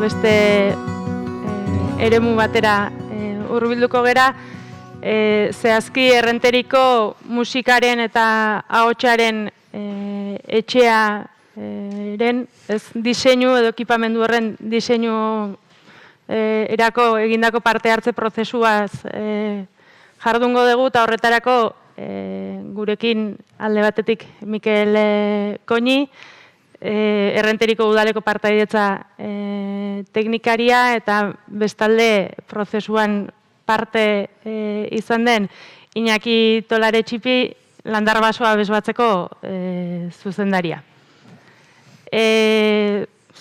beste eremu batera hurbilduko gera, zehazki Errenteriko musikaren eta ahotsaren etxearen diseinu edo ekipamendu horren diseinu erako egindako parte hartze prozesuaz jardungo dugu, eta horretarako gurekin alde batetik Mikel Koñi, Errenteriko udaleko partaidetza teknikaria, eta bestalde prozesuan parte izan den Iñaki Tolare Txipi, Landarbasoa bezbatzeko zuzendaria.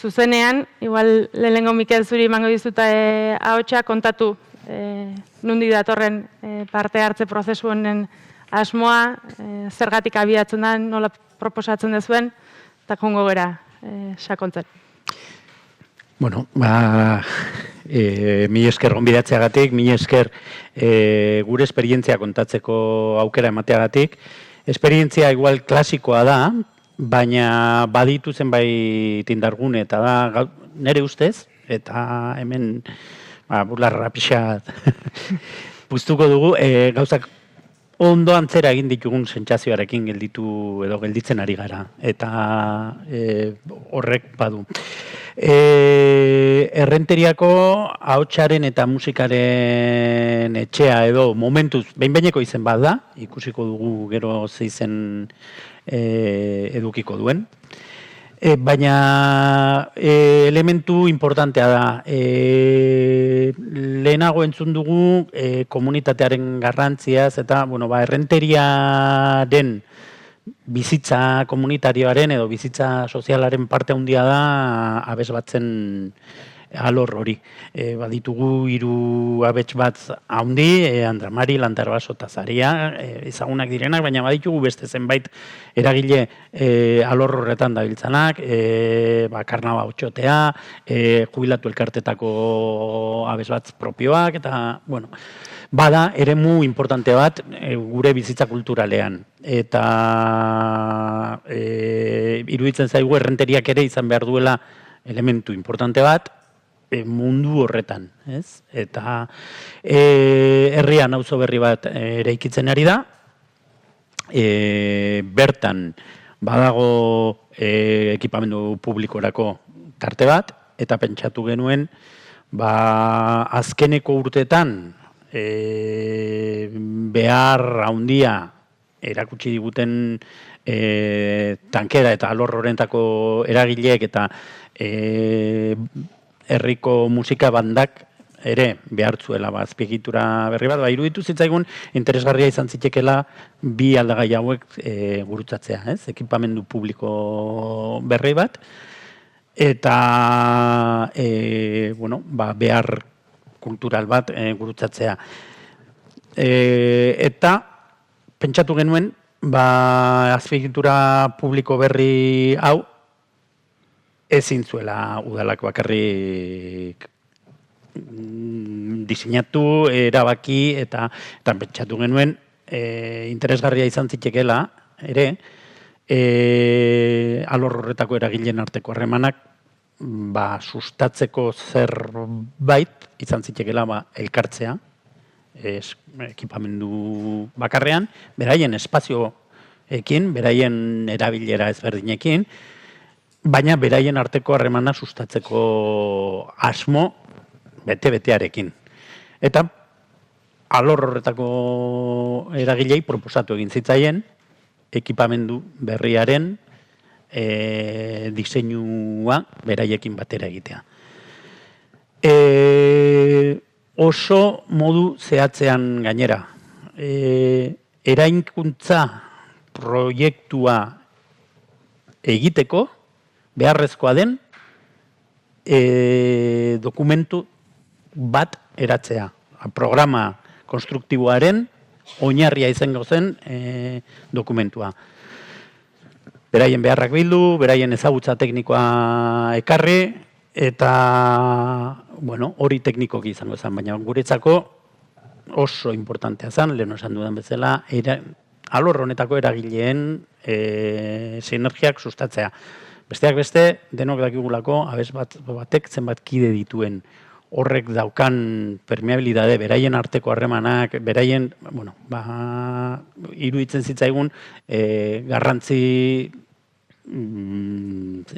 Zuzenean, igual lehenengo Mikel zuri emango dizuta ahotsa kontatu nundi datorren parte hartze prozesu honen asmoa, zergatik abiatzen da, nola proposatzen dezuen, eta jongo gera sakontzen. Bueno, mi esker gonbidatzeagatik, mi esker gure esperientzia kontatzeko aukera emateagatik. Esperientzia igual klasikoa da, baina baditu zenbait indargune, eta da nire ustez, eta hemen bularra pixat puztuko dugu, gauzak ondo antzera egin ditugun sentsazioarekin gelditzen ari gara, eta horrek badu. Errenteriako ahotsaren eta musikaren etxea edo momentuz behin-behineko izen bat da, ikusiko dugu gero ze izen edukiko duen. Baina elementu importantea da. Lehenago entzun dugu komunitatearen garrantziaz, eta Errenteriaren bizitza komunitarioaren edo bizitza sozialaren parte handia da abesbatzen alor hori. Baditugu 3 abets bat handi, Andramari, Landarbaso eta Zaria, ezagunak direnak, baina baditugu beste zenbait eragile alor horretan dabiltzanak, Karnaba Otxotea, jubilatu elkartetako abesbatz propioak, eta, bada eremu importante bat gure bizitza kulturalean. Eta iruditzen zaigu Errenteriak ere izan behar duela elementu importante bat, mundu horretan, ez? Eta herrian auzo berri bat eraikitzen ari da, bertan badago ekipamendu publikorako tarte bat, eta pentsatu genuen, azkeneko urteetan behar handia erakutsi diguten tankera eta alor horrentako eragileek eta herriko musika bandak ere behartzuela azpiegitura berri bat. Iruditu zitzaigun interesgarria izan zitekela bi aldagai hauek gurutzatzea, ez? Ekipamendu publiko berri bat eta behar kultural bat gurutzatzea. Eta pentsatu genuen azpiegitura publiko berri hau ezin zuela udalak bakarrik diseinatu, erabaki, eta pentsatu genuen interesgarria izan zitekeela ere alor horretako eragileen arteko harremanak sustatzeko zerbait izan zitekeela elkartzea ekipamendu bakarrean, beraien espazioekin, beraien erabilera ezberdinekin, baina beraien arteko harremana sustatzeko asmo bete-betearekin. Eta alor horretako eragilei proposatu egin zitzaien ekipamendu berriaren diseinua beraiekin batera egitea. Oso modu zehatzean gainera. Eraikuntza proiektua egiteko beharrezkoa den dokumentu bat eratzea. Programa konstruktiboaren oinarria izango zen dokumentua. Beraien beharrak bildu, beraien ezagutza teknikoa ekarri, eta hori teknikoki izango zen, baina guretzako oso importantea zen, lehen esan dudan bezala, alor honetako eragileen sinergiak sustatzea. Besteak beste, denok dakigulako, batek zenbat kide dituen, horrek daukan permeabilidade, beraien arteko harremanak, beraien, iruditzen zitzaigun, garrantzi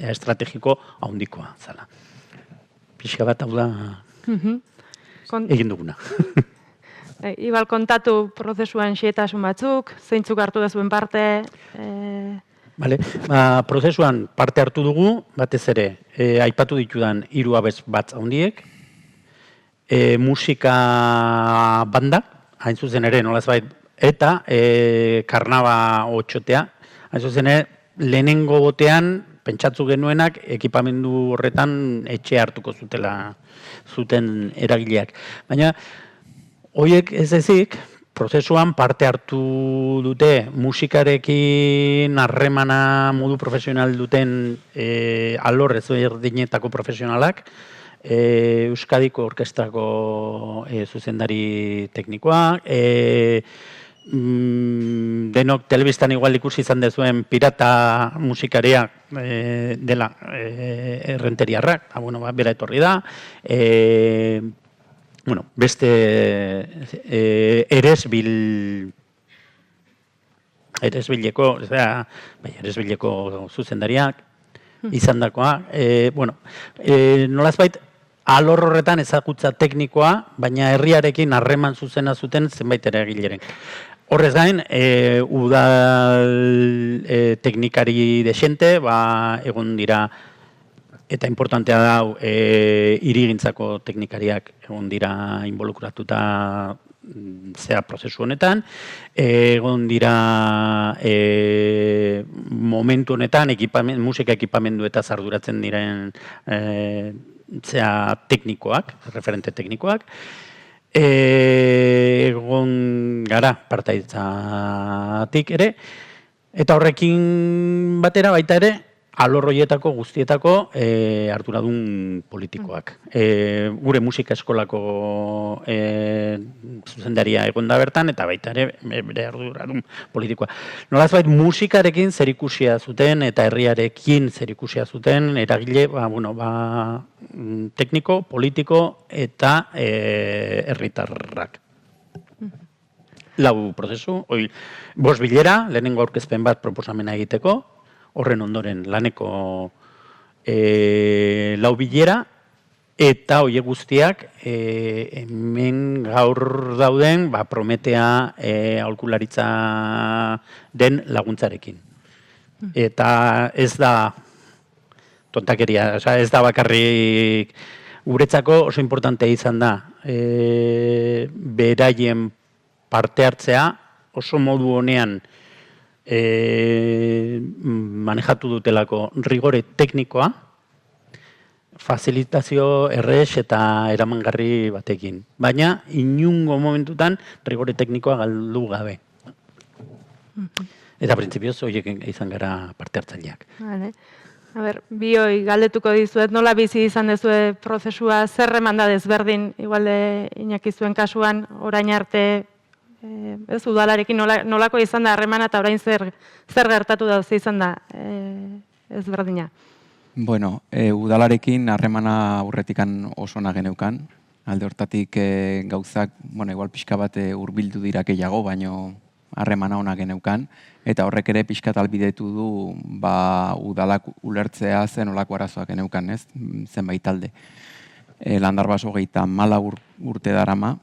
estrategiko handikoa zala. Pixka bat hau da egin duguna. Ibal, kontatu prozesuan xietasun batzuk, zeintzuk hartu da zuen parte? Prozesuan parte hartu dugu, batez ere, aipatu ditudan 3 abes bat handiek, musika banda, hain zuzen ere, nolazbait, eta karnaba otxotea, hain zuzen ere, lehenengo botean, pentsatzu genuenak, ekipamendu horretan etxe hartuko zuten eragileak. Baina, horiek ez ezik, prozesuan parte hartu dute musikarekin harremana modu profesional duten alor ezberdinetako profesionalak, Euskadiko Orkestrako zuzendari teknikoa, denok telebistan igual ikusi izan dezuen pirata musikaria dela errenteriarrak, bera etorri da, beste Eresbileko zuzendariak izandakoa, nolazbait alor horretan ezagutza teknikoa, baina herriarekin harreman zuzena zuten zenbait eragileren. Horrez gain, udal teknikari desente, egon dira, eta importantea da, hirigintzako teknikariak egon dira involukratuta prozesu honetan, egon dira momentu honetan musika ekipamendu eta zarduratzen diren teknikoak, referente teknikoak, egon gara partaidetzatik ere, eta horrekin batera baita ere, alor horietako guztietako arduradun politikoak. Gure musika eskolako zuzendaria egon da bertan, eta baita ere bere arduradun politikoa. Nolazbait musikarekin zerikusia zuten eta herriarekin zerikusia zuten eragile tekniko, politiko eta herritarrak. 4 prozesu, 5 bilera, lehenengo aurkezpen bat proposamena egiteko, horren ondoren laneko 4 bilera, eta horiek guztiak hemen gaur dauden Prometea aholkularitza den laguntzarekin. Eta ez da tontakeria, ez da bakarrik guretzako oso importantea izan da beraien parte hartzea oso modu honean manejatu dutelako rigore teknikoa, facilitazio errez eta eramangarri batekin. Baina, inungo momentutan rigore teknikoa galdu gabe. Eta printzipioz, horiek izan gara parte hartzaileak. Bioi galdetuko dizuet, nola bizi izan dezue prozesua, zer emanda desberdin, igual Iñaki zuen kasuan, orain arte, udalarekin nolako izan da harremana eta orain zer gertatu da izan da ezberdina? Bueno, udalarekin harremana aurretikan oso ona geneukan. Alde hortatik gauzak, igual pixka bat hurbildu dira gehiago, baino harremana ona geneukan. Eta horrek ere pixka talbidetu du udalak ulertzea zen olako arazoak geneukan, ez? Zenbait talde. Landarbaso 34 urte darama,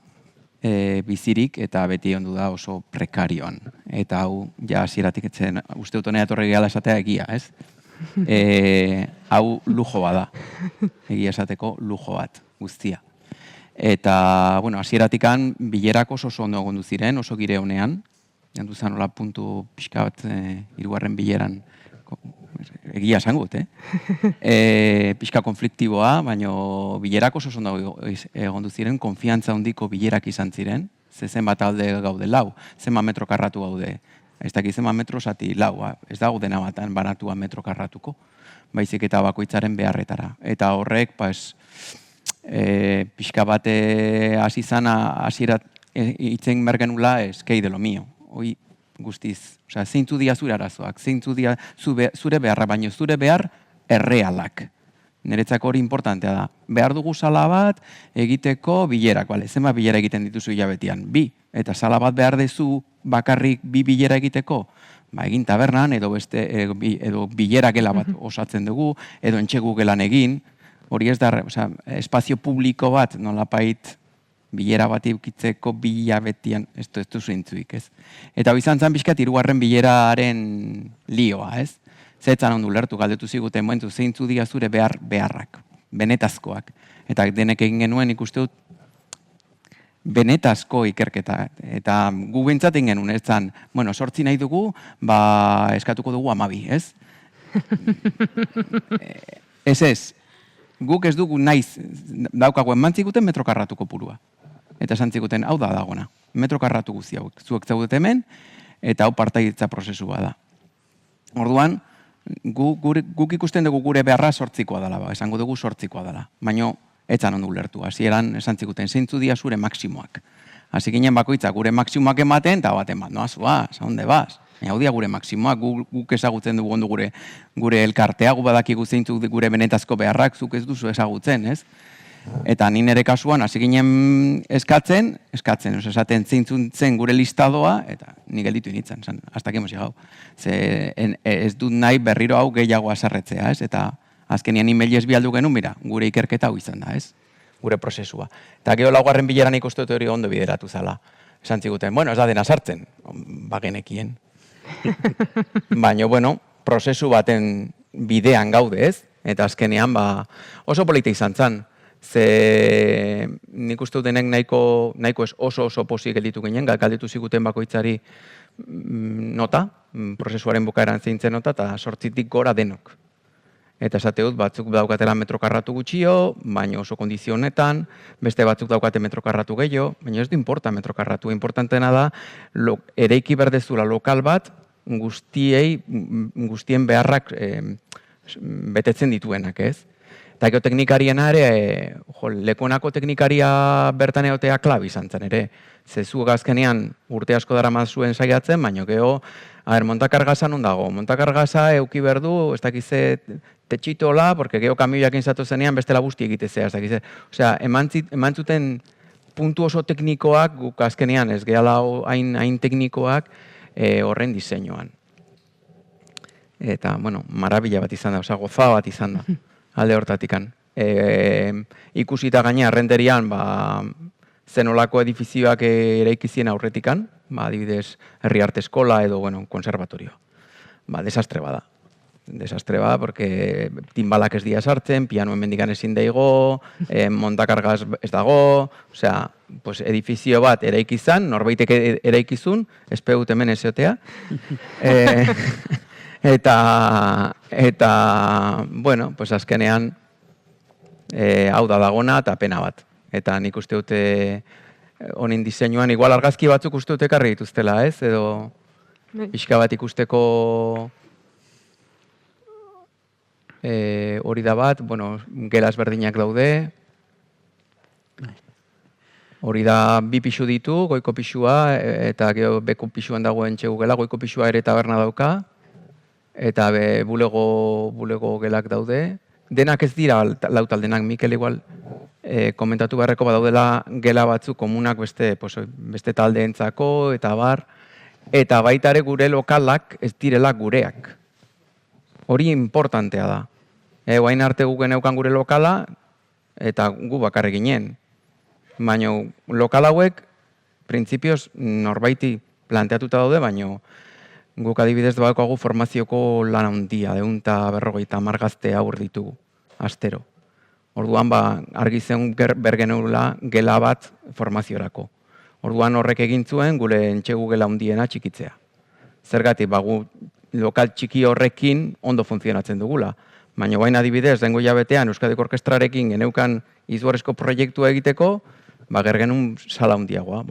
bizirik eta beti ondu da oso prekarioan. Eta hau, hasieratik etzen, uste dut honea etorri gehala esatea egia, ez? Hau lujo bada, egia esateko lujo bat, guztia. Eta, hasieratik bilerak oso ondo egondu ziren, oso gire honean, jandu zen hola puntu pixka bat 3. bileran, egia esangut, pixka konfliktiboa, baina bilerak oso ondo egondu ziren, konfiantza handiko bilerak izan ziren, zenbat alde gaude 4, zenbat metro karratu gaude, ez dakit zenbat metro zati 4, ez dago dena batan banatua metro karratuko, baizik eta bakoitzaren beharretara. Eta horrek, pixka bat hasi zana, hasierat itzen bergenula, eskei de lo mio. Hoi guztiz, zeintzu dia zure arazoak, zeintzu dia zure beharra, baino zure behar errealak. Niretzako hori importantea da. Behar dugu sala bat egiteko bilerak, bale? Zenbat bilera egiten dituzu hilabetian? 2. Eta sala bat behar dezu bakarrik 2 bilera egiteko? Ba, egin tabernan, edo bilera gela bat osatzen dugu, edo entxegu gelan egin. Hori ez da, espazio publiko bat nolapait bilera bat eukitzeko hilabetian, ez duzu intzuik, ez? Eta izan zen pixkat 3. bileraren lioa, ez? Zetzan ondu lertu galdetu ziguten momentu zeintzu dira zure beharrak, benetazkoak. Eta denek egin genuen ikuste dut benetazko ikerketa. Eta gu bintzat egin genuen, ez zan, 8 nahi dugu, eskatuko dugu 12, ez? Ez, guk ez dugu naiz daukagoen mantzikuten metrokarratuko purua. Eta santzikuten, hau da dagona, metrokarratu guzti hau, zuek zaudete hemen, eta hau partaidetza prozesua da. Orduan, guk ikusten dugu gure beharra 8koa dela, esango dugu 8koa dela. Baina, etzan ondu lertu, hasieran esan zikuten, zeintzu dira zure maksimoak. Hasi ginen bakoitza gure maksimoak ematen, eta baten bat, noaz, zaunde baz. Hau dira gure maksimoak, guk ezagutzen dugu ondo gure elkartea, gu badakigu zeintzu gure benetazko beharrak, zuk ez duzu ezagutzen, ez? Eta ni nire kasuan, hasi ginen eskatzen, esaten zeintzun zen gure listadoa, eta ni gelditu initzen, hasta que hemos llegado. Ez dut nahi berriro hau gehiago azarretzea, ez? Eta azkenian emailez bialdu genuen, mira, gure ikerketa hau izan da, ez? Gure prozesua. Eta gero 4. bileran ikustu hori ondo bideratu zala. Esan ziguten, ez da dena sartzen, bagenekien. Baina, prozesu baten bidean gaude, ez? Eta azkenean, oso polita izan zen. Ze nik uste denek nahiko ez oso pozik gelditu ginen, galditu ziguten bakoitzari nota, prozesuaren bukaeran zeintzen nota, eta 8tik gora denok. Eta esate dut, batzuk daukatela metrokarratu gutxio, baina oso kondizio honetan, beste batzuk daukate metrokarratu gehiago, baina ez du importa metrokarratu. Importantena da, ereiki berdezula lokal bat, guztien beharrak betetzen dituenak, ez? Eta gero teknikariena ere, lekuenako teknikaria bertan egotea klabi izan zen ere. Zezu gazkenean urte asko dara mazuen saiatzen, baina gero, montakargaza non dago? Montakargaza euki berdu, ez dakize tetxitola, porque gero kamioiak inzatu zenean bestela guzti egitezea, ez dakize. Osea, eman zuten puntu oso teknikoak, guk azkenean ez gehala hain teknikoak horren diseinuan. Eta, marabila bat izan da, osea, goza bat izan da. Alde hortatikan. Ikusita gaina errenterian zenolako edifizioak eraikizien aurretikan, adibidez herri arte eskola edo konservatorio. Desastre bada. Desastre bada, porque timbalak ez dira sartzen, pianoen mendikan ezin daigo, montakargaz ez dago, osea, edifizio bat eraikizan, norbaitek eraikizun, espeut hemen ezeotea. Eta, azkenean, hau da dagona eta pena bat. Eta nik uste dute honin diseinuan, igual argazki batzuk uste dute karri dituztela, ez? Edo pixka bat ikusteko hori da bat, gelas berdinak daude. Hori da 2 pixu ditu, goiko pixua, eta gero beko pixuan dagoen txegu gela, goiko pixua ere taberna dauka. Eta bulego gelak daude. Denak ez dira lautaldenak, Mikel igual komentatu beharreko badaudela gela batzuk komunak beste taldeentzako eta bar. Eta baita ere gure lokalak ez direla gureak. Hori importantea da. Guain arte gu geneukan gure lokala eta gu bakarrik ginen. Baina lokal hauek, printzipioz norbaiti planteatuta daude, baina guk adibidez daukagu formazioko lan handia, 150 gazte aur ditugu, astero. Orduan argi zen bergeneula gela bat formaziorako. Orduan horrek egin zuen gure entxegu gela handiena txikitzea. Zergatik, gu lokal txiki horrekin ondo funtzionatzen dugula. Baina guain adibidez, dengo jabetean Euskadiko Orkestrarekin geneukan izugarrizko proiektua egiteko, gergenun sala handiagoa.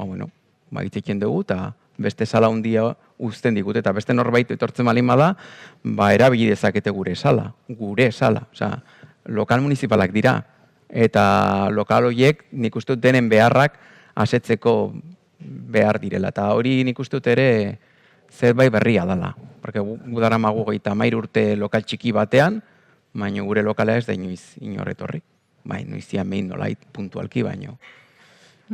Itzekin dugu eta beste sala handia uzten digut, eta beste norbait etortzen balin bada, erabili dezakete gure sala. Osea, lokal municipalak dira. Eta lokal horiek nik uste dut denen beharrak asetzeko behar direla. Eta hori nik uste dut ere zerbait berria dela. Porque gu daramagu 30 urte lokal txiki batean, baina gure lokala ez da inoiz inorretorri. Bai, noizian behin nolait puntualki baino.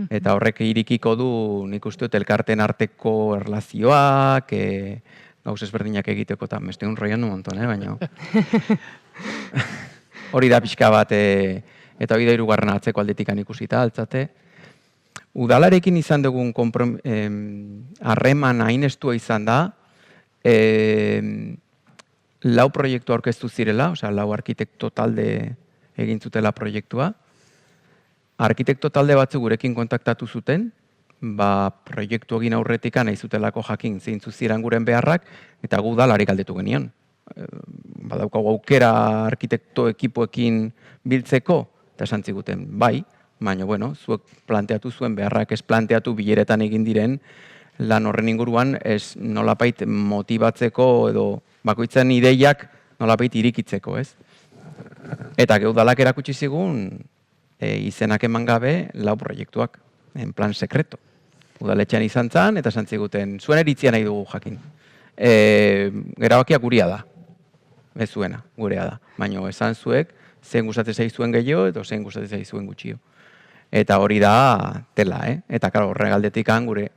Eta horrek irikiko du, nik uste dut, elkarten arteko erlazioak, gauz ezberdinak egiteko, eta beste un roian un montón, baina... Hori da pixka bat, eta hori da hirugarren atzeko aldetikan ikusita, altzate. Udalarekin izan dugun harreman hain estua izan da, lau proiektu aurkeztu zirela, osea, lau arkitekto talde egin zutela proiektua. Arkitekto talde batzu gurekin kontaktatu zuten, proiektu egin aurretikan nahi zutelako jakin zeintzu ziren guren beharrak, eta gu udalari galdetu genion. Badaukagu aukera arkitekto ekipoekin biltzeko, eta esan ziguten, bai, baina, bueno, zuek planteatu zuen beharrak ez planteatu bileretan egin diren lan horren inguruan ez nolapait motibatzeko edo bakoitzen ideiak nolapait irikitzeko, ez? Eta geudalak erakutsi zigun izenak eman gabe lau proiektuak, en plan sekreto. Udaletxean izan zan, eta esan ziguten, zuen eritzia nahi dugu jakin. Erabakia guria da, ez zuena, gurea da. Baina esan zuek, zein gustatzen zaizuen gehiago, edo zein gustatzen zaizuen gutxio. Eta hori da tela, Eta, karo, horrek aldetikan, gure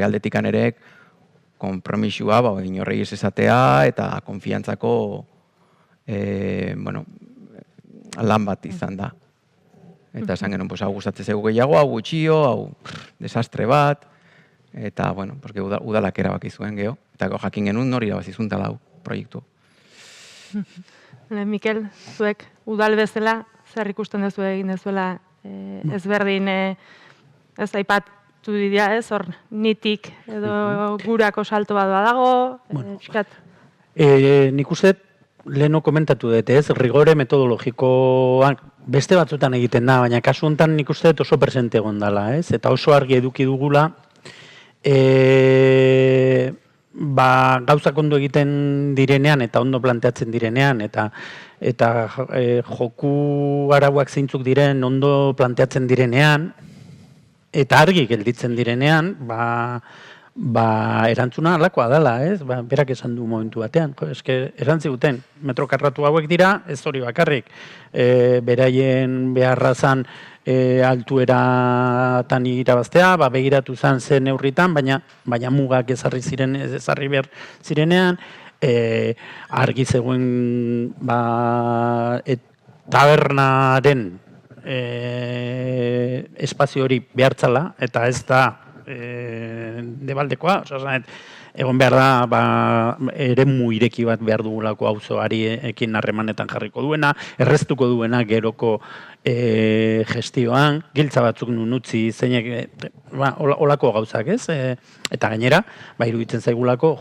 aldetikan ere, konpromisua, inorrei ez esatea, eta konfiantzako, lan bat izan da. Eta esan genuen, hau gustatzen zaigu gehiago, hau gutxio, hau desastre bat, eta, bueno, udalak erabaki zuen geho, eta jakin genuen nori irabazizun tala hau proiektu. Mikel, zuek udal bezala, zer ikusten duzu egin dezuela ezberdin, ez aipatu dira, ez hor nitik edo gurako salto bat badago, nik uste leheno komentatu dut, ez, rigore metodologikoak beste batzutan egiten da, baina kasu honetan nik uste dut oso presente egon dela, ez, eta oso argi eduki dugula, gauzak ondo egiten direnean eta ondo planteatzen direnean eta joku arauak zeintzuk diren ondo planteatzen direnean eta argi gelditzen direnean, erantzuna alakoa dela, ez? Berak esan du momentu batean. Erantziguten, metro karratu hauek dira, ez hori bakarrik. Beraien beharra zan altueratan irabaztea, begiratu zan zen neurritan, baina mugak ezarri behar zirenean, argi zegoen tabernaren espazio hori behartzala, eta ez da debaldekoa, egon behar da eremu ireki bat behar dugulako auzoari ekin harremanetan jarriko duena, erreztuko duena geroko gestioan, giltza batzuk nunutzi zeinek, olako gauzak, ez? Eta gainera, iruditzen zaigulako,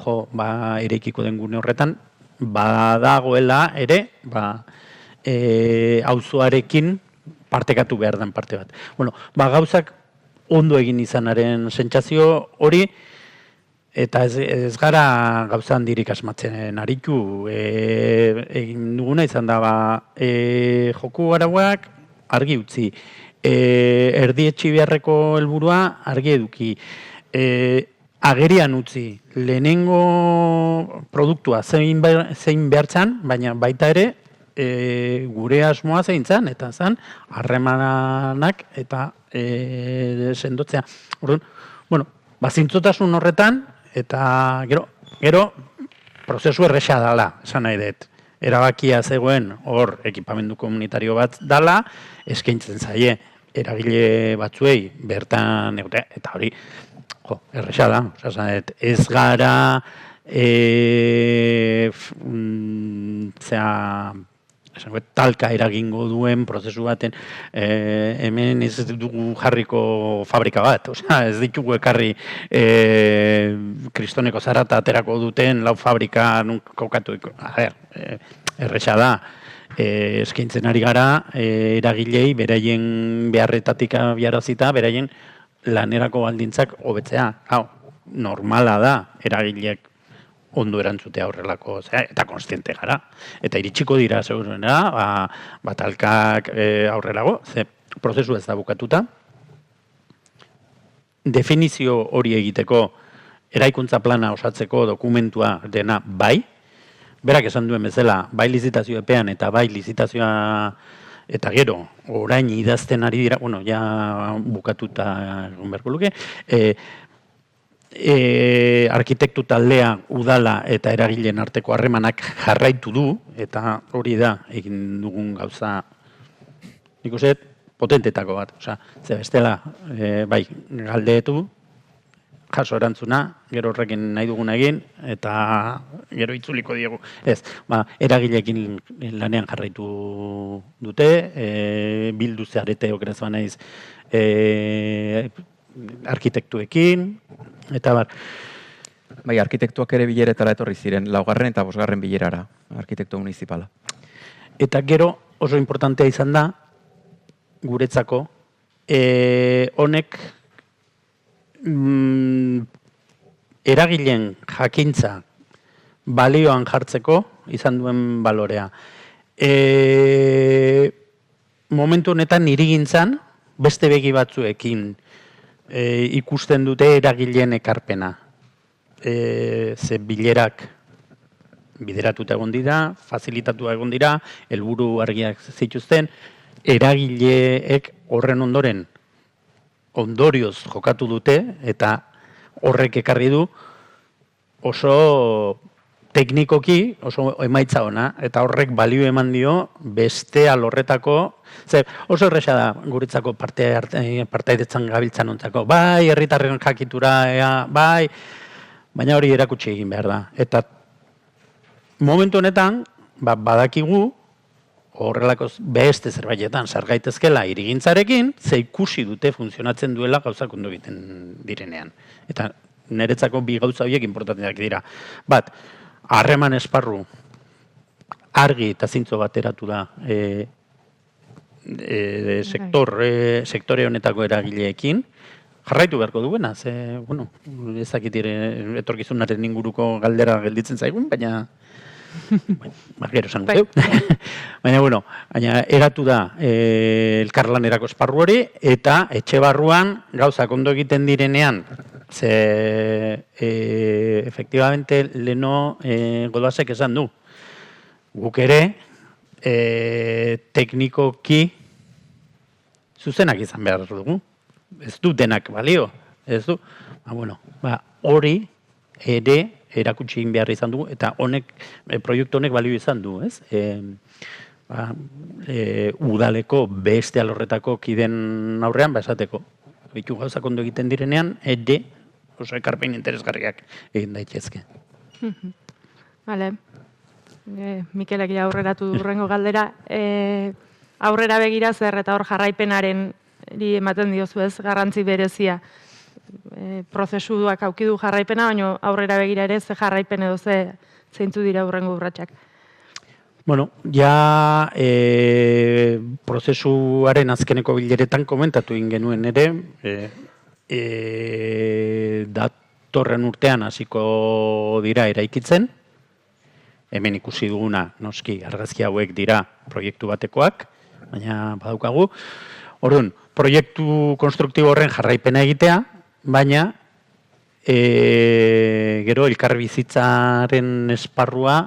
erekiko den gune horretan, badagoela ere, auzoarekin partekatu behar den parte bat. Bueno, gauzak ondo egin izanaren sentsazio hori, eta ez gara gauza handirik asmatzen aritu. Egin duguna izan da, joku arauak argi utzi. Erdietxi beharreko helburua argi eduki. Agerian utzi. Lehenengo produktua zein behartzan, baina baita ere, gure asmoa zein zan, eta zan, harremanak eta sendotzea. Orduan, zintzotasun horretan, eta gero prozesu erresa dala, esan nahi dut. Erabakia zegoen hor ekipamendu komunitario bat dala, eskaintzen zaie eragile batzuei bertan egotea, eta hori, erresa da. Ez gara, talka eragingo duen prozesu baten, hemen ez dugu jarriko fabrika bat, ez ditugu ekarri kristoneko zarata aterako duten lau fabrika kokatu. Erresa da, eskaintzen ari gara eragilei beraien beharretatik abiarazita, beraien lanerako baldintzak hobetzea. Normala da eragileak ondo erantzutea horrelako, eta konstiente gara. Eta iritsiko dira, seguruena, talkak aurrelago, prozesu ez da bukatuta. Definizio hori egiteko, eraikuntza plana osatzeko dokumentua dena bai, berak esan duen bezala, bai lizitazio epean eta bai lizitazioa eta gero, orain idazten ari dira, bueno, ja bukatuta egon beharko luke, arkitektu taldea, udala eta eragileen arteko harremanak jarraitu du, eta hori da egin dugun gauza, nik uste, potentetako bat. Osea, ze bestela, bai, galdeetu, jaso erantzuna, gero horrekin nahi duguna egin, eta gero itzuliko diegu. Ez, eragileekin lanean jarraitu dute, bildu zearete okeraz banaiz arkitektuekin, eta bar. Bai, arkitektuak ere bileretara etorri ziren, 4. eta 5. bilerara, arkitektu municipala. Eta gero oso importantea izan da, guretzako, honek eragileen jakintza balioan jartzeko izan duen balorea. Momentu honetan nirigintzan beste begi batzuekin ikusten dute eragileen ekarpena. Ze bilerak bideratuta egon dira, facilitatu egon dira, helburu argiak zituzten, eragileek horren ondoren ondorioz jokatu dute eta horrek ekarri du oso teknikoki, oso emaitza ona, eta horrek balio eman dio beste alorretako, oso erresa da guretzako partaidetzan gabiltzan ontzako, bai, herritarren jakitura, bai, baina hori erakutsi egin behar da. Eta momentu honetan, badakigu, horrelako beste zerbaitetan sargaitezkela irigintzarekin, ze ikusi dute funtzionatzen duela gauzak ondo egiten direnean. Eta niretzako bi gauza horiek importanteak dira. Bat, harreman esparru argi eta zintzo bateratu da sektore honetako eragileekin, jarraitu beharko duena, ze, bueno, ezakit etorkizunaren inguruko galdera gelditzen zaigun, baina gero esango zeu. Baina, bueno, eratu da elkarlanerako esparru hori, eta etxe barruan gauzak ondo egiten direnean, ze efektibamente leno Godasek esan du. Guk ere teknikoki zuzenak izan behar dugu. Ez du denak balio, ez du. Hori ere erakutsi egin behar izan dugu, eta proiektu honek balio izan du, ez? Udaleko beste alorretako kiden aurrean, esateko, bitu gauzak ondo egiten direnean, oso ekarpen interesgarriak egin daitezke. Bale, Mikelek aurreratu durrengo galdera, aurrera begira zer eta hor jarraipenaren ematen diozu ez, garrantzi berezia. Prozesuak aukidu jarraipena, baina aurrera begira ere ze jarraipen edo zeintzu dira hurrengo urratsak. Bueno, ja prozesuaren azkeneko bileretan komentatu egin genuen ere, datorren urtean hasiko dira eraikitzen, hemen ikusi duguna, noski, argazki hauek dira proiektu batekoak, baina badaukagu. Orduan, proiektu konstruktibo horren jarraipena egitea, baina gero elkarbizitzaren esparrua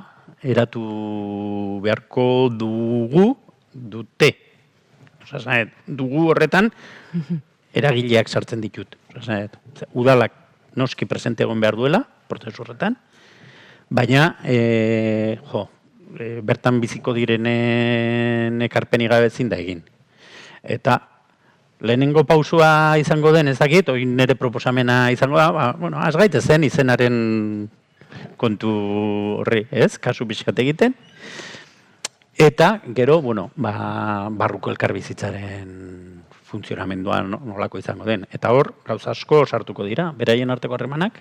eratu beharko dute. Dugu horretan eragileak sartzen ditut. Udalak noski presente egon behar duela, prozesu horretan, baina bertan biziko direnen ekarpenik gabe ezin da egin. Eta lehenengo pausua izango den ezakit, hori nire proposamena izango da, az gaitezen izenaren kontu horri, ez, kasu pixkat egiten. Eta, gero, barruko elkarbizitzaren funtzionamendua nolako izango den. Eta hor, gauza asko sartuko dira, beraien arteko harremanak,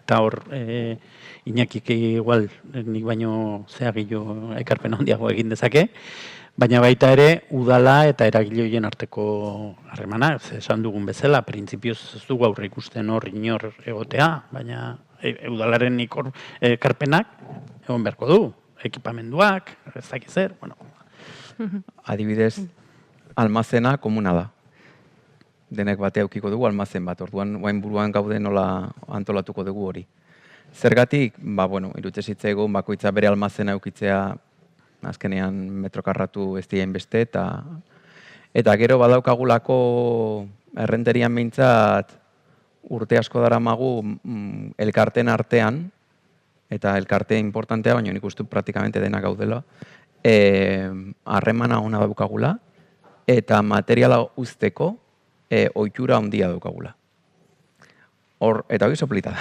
eta hor, Iñakik igual, nik baino zeagillo ekarpen handiago egin dezake, baina baita ere, udala eta eragile horien arteko harremana, esan dugun bezala, printzipioz ez dugu aurre ikusten hor inor egotea, baina udalaren ekarpenak egon beharko du, ekipamenduak, ez dakiz zer, Adibidez, almazena komuna da. Denek batea eukiko dugu almazen bat, orduan guain buruan gaude nola antolatuko dugu hori. Zergatik, irutze zitzaigun bakoitza bere almazena eukitzea azkenean metrokarratu ez dien beste, eta gero badaukagulako errenterian behintzat urte asko daramagu elkarteen artean, eta elkarte importantea, baina nik uste praktikamente dena gaudela, harremana ona daukagula, eta materiala uzteko ohitura handia daukagula. Eta hori soplita da.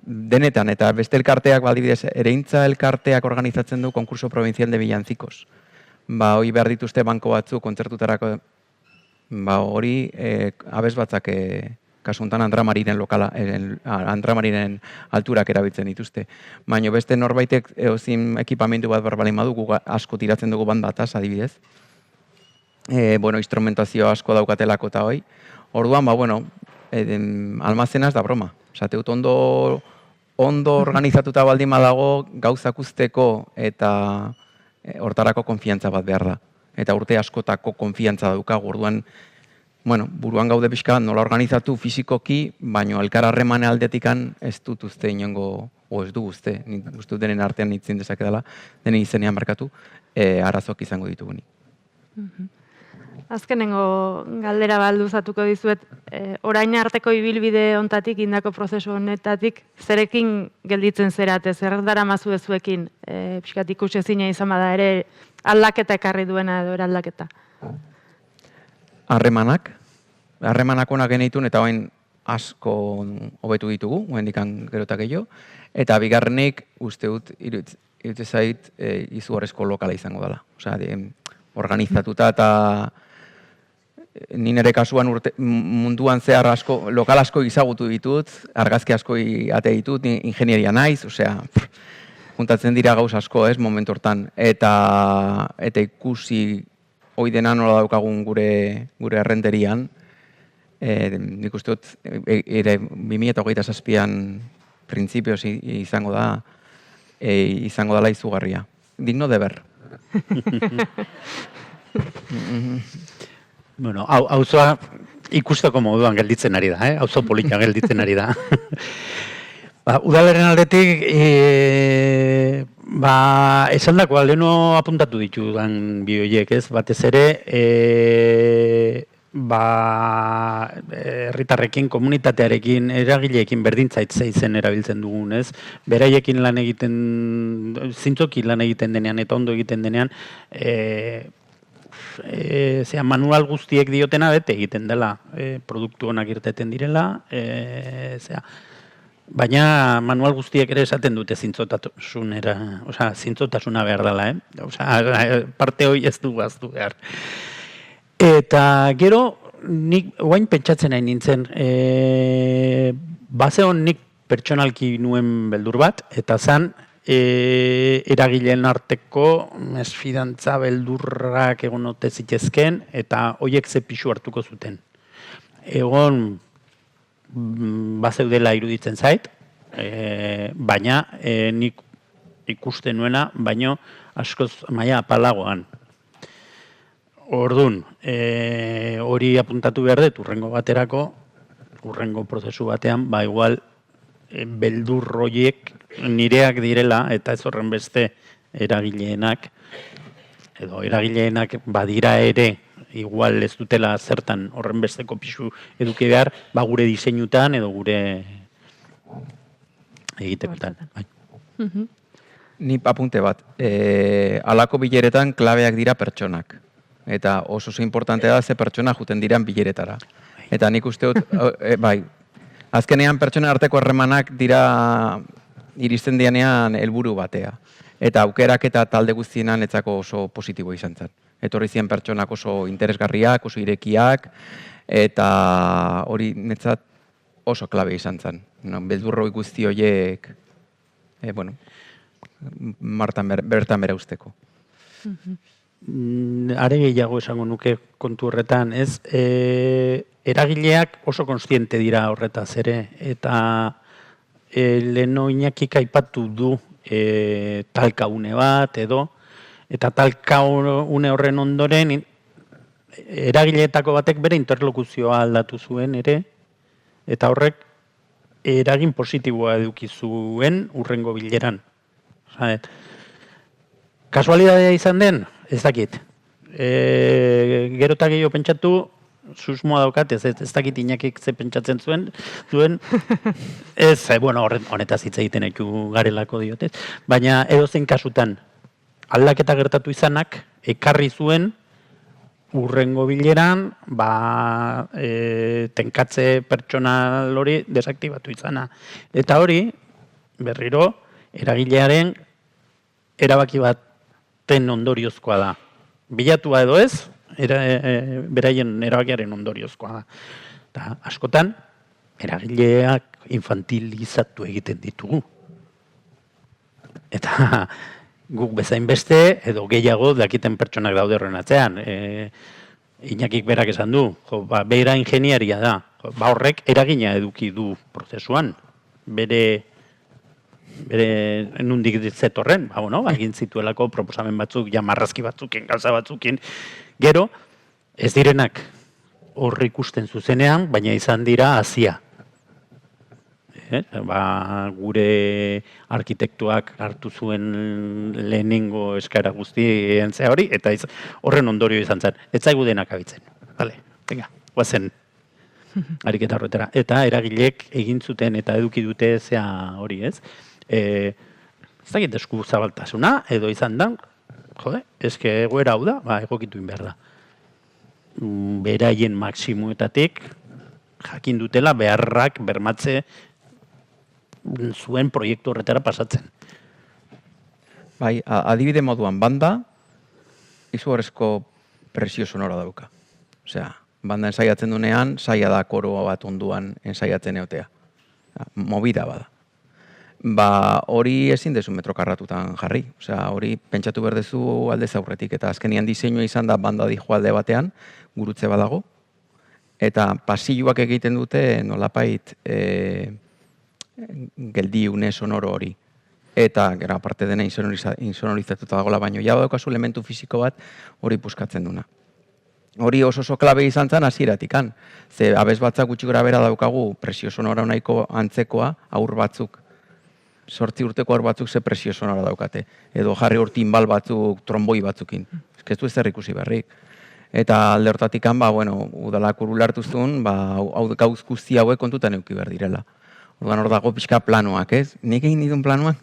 Denetan, eta beste elkarteak, adibidez, Ereintza elkarteak organizatzen du konkurso provincial de villancicos. Hoi behar dituzte banko batzu kontzertutarako, hori abez batzak kasuntan Andramariren lokala, Andramariren alturak erabiltzen dituzte. Baina beste norbaitek eozin ekipamendu bat barbalin badu, asko tiratzen dugu band bataz, adibidez. Instrumentazio asko daukatelako eta hoi. Orduan, almazenaz da broma. Zateut ondo organizatuta baldin badago gauzak usteko eta hortarako konfiantza bat behar da. Eta urte askotako konfiantza daukagu. Orduan, buruan gaude pixka nola organizatu fizikoki, baina elkar harremane aldetikan ez dut uste inongo, ez du uste, uste denen artean nitzin dezakedala, denen izenean markatu, arazok izango ditugunik. Azkenengo galdera balduzatuko dizuet, orain arteko ibilbide hontatik, indako prozesu honetatik, zerekin gelditzen zerate, zer dara mazu ezuekin, pixkat ikusezina izan bada ere, aldaketa ekarri duena edo eraldaketa? Harremanak onak genitun eta oain asko hobetu ditugu, oendikan gerotak gehiago, eta bigarrenik uste dut, irutze zait, izugarrizko lokala izango dela. Osea, organizatuta eta ni nire kasuan munduan zehar lokal asko izagutu ditut, argazki asko ate ditut, ingenieria naiz, osea, juntatzen dira gauz asko, momentu hortan, eta ikusi hoi dena nola daukagun gure errenterian, nik uste dut, 2027an printzipioz izango dela izugarria. Digno de ber. Bueno, auzoa ikusteko moduan gelditzen ari da, auzo polita gelditzen ari da. Udalaren aldetik, esan dako, aldeno apuntatu ditudan bioiek, ez? Batez ere, herritarrekin, komunitatearekin, eragileekin berdintzaitzea izen erabiltzen dugun, ez? Beraiekin lan egiten, zintzoki lan egiten denean eta ondo egiten denean, manual guztiek diotena bete egiten dela, produktu onak irteten direla, baina manual guztiek ere esaten dute zintzotasuna behar dela, parte hori ez du gaztu behar. Eta gero, nik oain pentsatzen nahi nintzen, bazeon nik pertsonalki nuen beldur bat, eta zan, eragileen arteko mesfidantza beldurrak egon ote zitezken eta hoiek ze pisu hartuko zuten. Egon bazeudela iruditzen zait, baina nik ikusten nuena, baino askoz maila apalagoan. Ordun, hori apuntatu behar dut urrengo baterako, urrengo prozesu batean, igual beldur horiek nireak direla, eta ez horren beste eragileenak, edo eragileenak badira ere, igual ez dutela zertan horren besteko pisu eduki behar, gure diseinutan edo gure egitekotan. Ni apunte bat, halako bileretan klabeak dira pertsonak. Eta oso importantea da ze pertsona juten diran bileretara. Eta nik uste dut, azkenean pertsonen arteko harremanak dira iristen dianean helburu batea. Eta aukerak eta talde guztienan etzako oso positibo izan zen. Etorri ziren pertsonak oso interesgarriak, oso irekiak, eta hori netzat oso klabe izan zen. Beldurroi guzti horiek, bertan bera usteko. Are gehiago esango nuke kontu horretan, ez? Eragileak oso konstiente dira horretaz ere, eta leheno Iñakik aipatu du talkaune bat edo, eta talkaune horren ondoren eragileetako batek bere interlokuzioa aldatu zuen ere, eta horrek eragin positiboa eduki zuen urrengo bileran. Kasualidadea izan den, ez dakit. Gero eta gehiago pentsatu, susmoa daukat, ez dakit Iñakik ze pentsatzen duen, ez, bueno, honetaz hitz egiten eku garelako diotez, baina edozein kasutan, aldaketa gertatu izanak, ekarri zuen, urrengo bileran, tenkatze pertsonal hori desaktibatu izana. Eta hori, berriro, eragilearen erabaki baten ondoriozkoa da. Bilatua edo ez, beraien erabakiaren ondoriozkoa da. Eta askotan, eragileak infantilizatu egiten ditugu. Eta guk bezain beste, edo gehiago dakiten pertsonak daude horren atzean. Iñakik berak esan du, bera ingeniaria da. Horrek eragina eduki du prozesuan. Bere nundik zetorren, egin zituelako proposamen batzuk, marrazki batzukin, gauza batzukin. Gero, ez direnak hor ikusten zuzenean, baina izan dira hazia. Gure arkitektuak hartu zuen lehenengo eskaera guztien zea hori, eta horren ondorio izan zen. Ez zaigu denak abitzen. Bale, venga, guazen ariketa horretara. Eta eragilek egin zuten eta eduki dute zea hori, ez? Ez dakit esku zabaltasuna, edo izan da, eske egoera hau da, egokitu behar da. Beraien maksimuetatik jakin dutela beharrak bermatze zuen proiektu horretara pasatzen. Bai, adibide moduan, banda, izugarrizko presio sonora dauka. Osea, banda ensaiatzen dunean, saia da koroa bat onduan ensaiatzen eotea. Movida bada. Hori ezin dezu metrokarratutan jarri. Osea, hori pentsatu berdezu aldez aurretik. Eta azkenian diseinua izan da banda dijo alde batean, gurutze badago. Eta pasilloak egiten dute nolapait geldiune sonoro hori. Eta, gero, aparte dena insonorizatuta dagoela, baino ja daukazu elementu fisiko bat hori puskatzen duna. Hori oso klabe izan zen hasieratik. Ze abez batzak gutxi gora bera daukagu presio sonora nahiko antzekoa, aur batzuk. 8 urteko aur batzuk ze presio sonora daukate. Edo jarri hor timbal batzuk, tromboi batzukin. Ez du ezer ikusi berrik. Eta alde hortatik, udalak urulartuzun, gauz guzti hauek kontutan euki behar direla. Orduan hor dago pixka planoak, ez? Nik egin dituen planoak?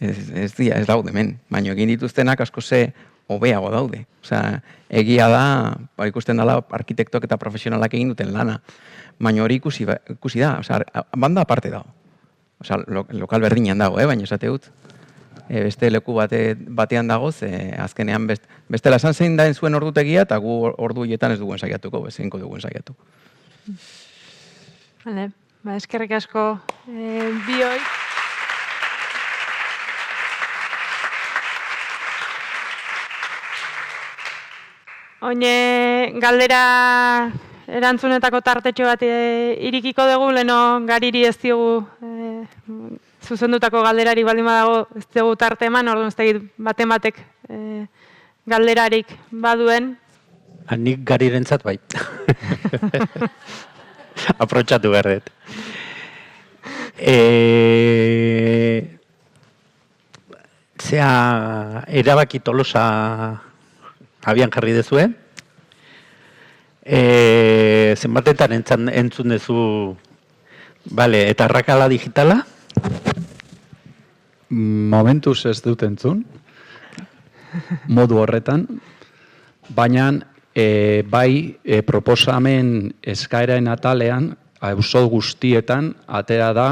Ez daude, men. Baina egin dituztenak asko ze hobeago daude. Osea, egia da, ikusten dela arkitektok eta profesionalak egin duten lana. Baina hori ikusi da, osea, banda aparte dago. Osea, lokal berdinean dago, baina esate dut. Beste leku batean dago, azkenean bestela esan zein daen zuen ordutegia, eta gu ordu hietan ez duguen saiatuko, bezenko duguen saiatu. Vale, eskerrik asko bioi. Oine galdera erantzunetako tartetxo bat irikiko dugu, leno gariri ez diogu zuzendutako galderari baldin badago ez dugu tarte eman, orduan ez tegit baten batek galderarik baduen. Nik garirentzat bai. Aprotxatu berdet. Zea erabaki Tolosa abian jarri dezue. Zenbatetan entzun dezu, eta arrakala digitala? Momentuz ez dut entzun, modu horretan, baina bai proposamen eskaeraen atalean, auzo guztietan, atera da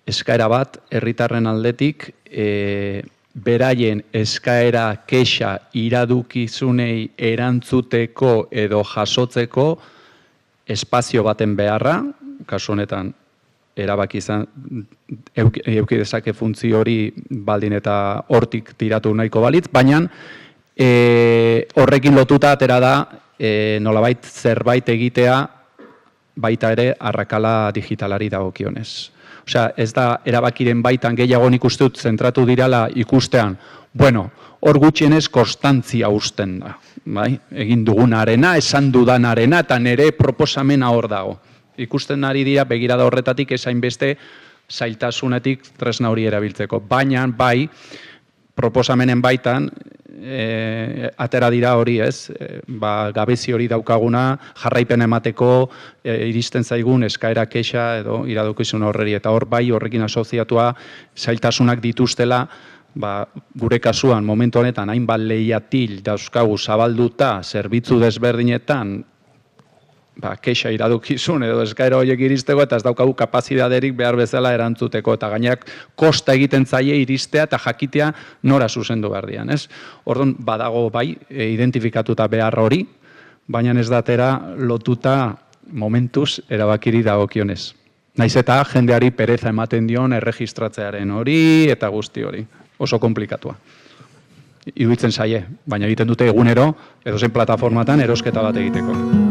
eskaera bat herritarren aldetik, beraien eskaera kexa iradukizunei erantzuteko edo jasotzeko espazio baten beharra, kasu honetan erabaki izan eduki dezake funtzio hori baldin eta hortik tiratu nahiko balitz, baina horrekin lotuta atera da nolabait zerbait egitea baita ere arrakala digitalari dagokionez. Osea, ez da erabakiren baitan gehiago nik uste dut zentratu dirala ikustean, hor gutxienez konstantzia uzten da. Egin dugunarena, esan dudanarena, eta nire proposamena hor dago. ikusten ari dira begirada horretatik esain beste zailtasunetik tresna hori erabiltzeko. Baina, bai, proposamenen baitan, atera dira hori, ez? Gabezi hori daukaguna, jarraipen emateko, iristen zaigun eskaera kexa edo iradokizun horreri. Eta hor bai, horrekin asoziatua zailtasunak dituztela, gure kasuan, momentu honetan, hainbat lehiatil dauzkagu zabalduta, zerbitzu desberdinetan, kexa iradokizun edo eskaera horiek iristeko, eta ez daukagu kapazidaderik behar bezala erantzuteko, eta gainak kosta egiten zaie iristea eta jakitea nora zuzendu behar dian, ez? Orduan, badago bai, identifikatuta behar hori, baina ez datera lotuta momentuz erabakiri dagokionez. Naiz eta jendeari pereza ematen dion erregistratzearen hori eta guzti hori. Oso komplikatua. Iruditzen zaie, baina egiten dute egunero, edozein plataformatan erosketa bat egiteko.